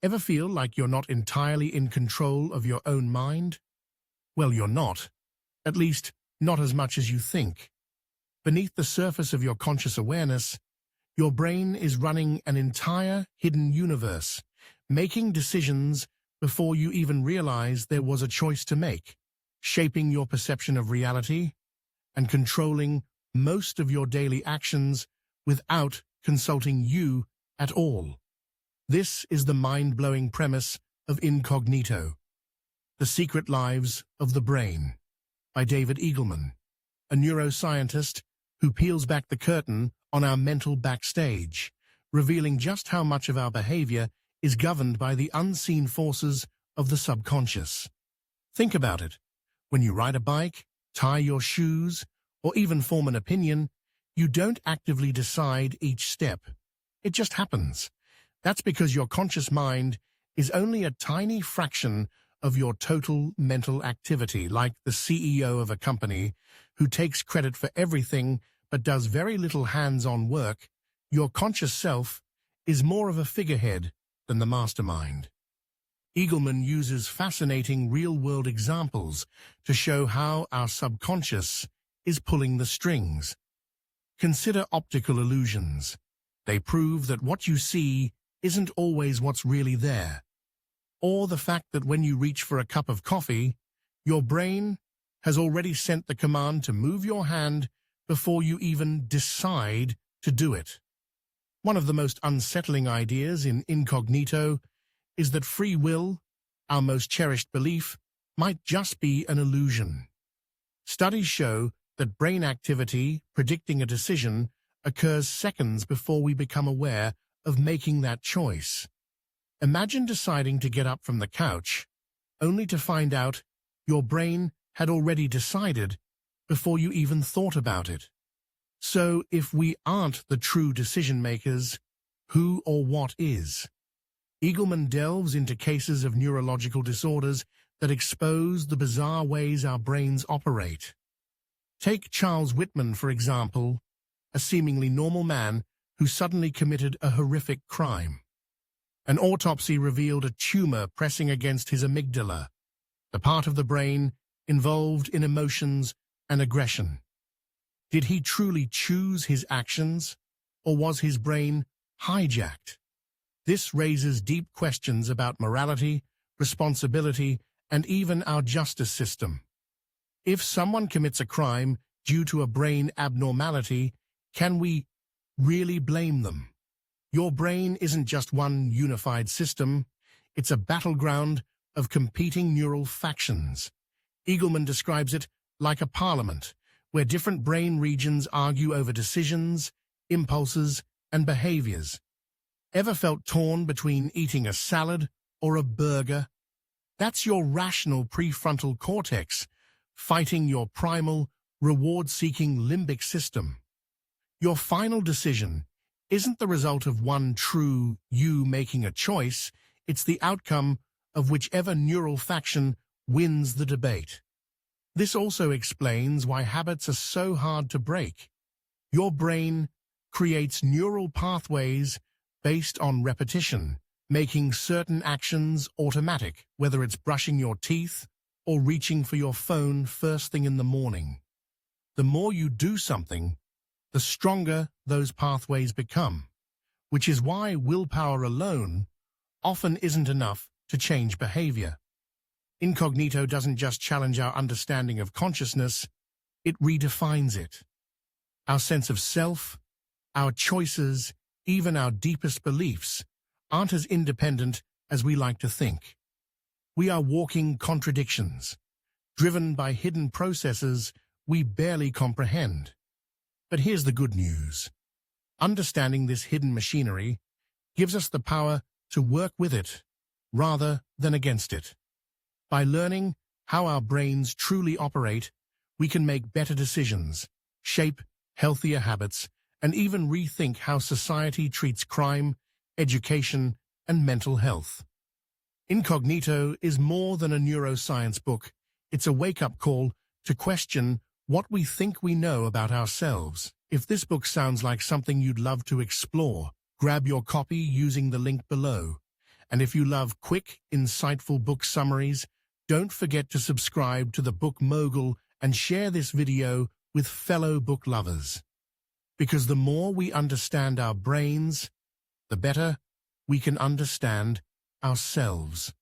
Ever feel like you're not entirely in control of your own mind? Well, you're not. At least, not as much as you think. Beneath the surface of your conscious awareness, your brain is running an entire hidden universe, making decisions before you even realize there was a choice to make, shaping your perception of reality and controlling most of your daily actions without consulting you at all. This is the mind-blowing premise of Incognito, The Secret Lives of the Brain, by David Eagleman, a neuroscientist who peels back the curtain on our mental backstage, revealing just how much of our behavior is governed by the unseen forces of the subconscious. Think about it. When you ride a bike, tie your shoes, or even form an opinion, you don't actively decide each step. It just happens. That's because your conscious mind is only a tiny fraction of your total mental activity, like the CEO of a company who takes credit for everything but does very little hands-on work. Your conscious self is more of a figurehead than the mastermind. Eagleman uses fascinating real-world examples to show how our subconscious is pulling the strings. Consider optical illusions. They prove that what you see isn't always what's really there. Or the fact that when you reach for a cup of coffee, your brain has already sent the command to move your hand before you even decide to do it. One of the most unsettling ideas in Incognito is that free will, our most cherished belief, might just be an illusion. Studies show that brain activity predicting a decision occurs seconds before we become aware of making that choice. Imagine deciding to get up from the couch, only to find out your brain had already decided before you even thought about it. So if we aren't the true decision makers, who or what is? Eagleman delves into cases of neurological disorders that expose the bizarre ways our brains operate. Take Charles Whitman, for example, a seemingly normal man who suddenly committed a horrific crime. An autopsy revealed a tumor pressing against his amygdala, the part of the brain involved in emotions and aggression. Did he truly choose his actions, or was his brain hijacked? This raises deep questions about morality, responsibility, and even our justice system. If someone commits a crime due to a brain abnormality, can we really blame them? Your brain isn't just one unified system, it's a battleground of competing neural factions. Eagleman describes it like a parliament, where different brain regions argue over decisions, impulses, and behaviors. Ever felt torn between eating a salad or a burger? That's your rational prefrontal cortex, fighting your primal, reward-seeking limbic system. Your final decision isn't the result of one true you making a choice, it's the outcome of whichever neural faction wins the debate. This also explains why habits are so hard to break. Your brain creates neural pathways based on repetition, making certain actions automatic, whether it's brushing your teeth or reaching for your phone first thing in the morning. The more you do something, the stronger those pathways become, which is why willpower alone often isn't enough to change behavior. Incognito doesn't just challenge our understanding of consciousness, it redefines it. Our sense of self, our choices, even our deepest beliefs aren't as independent as we like to think. We are walking contradictions, driven by hidden processes we barely comprehend. But here's the good news. Understanding this hidden machinery gives us the power to work with it rather than against it. By learning how our brains truly operate, we can make better decisions, shape healthier habits, and even rethink how society treats crime, education, and mental health. Incognito is more than a neuroscience book. It's a wake-up call to question what we think we know about ourselves. If this book sounds like something you'd love to explore, grab your copy using the link below. And if you love quick, insightful book summaries, don't forget to subscribe to The Book Mogul and share this video with fellow book lovers. Because the more we understand our brains, the better we can understand ourselves.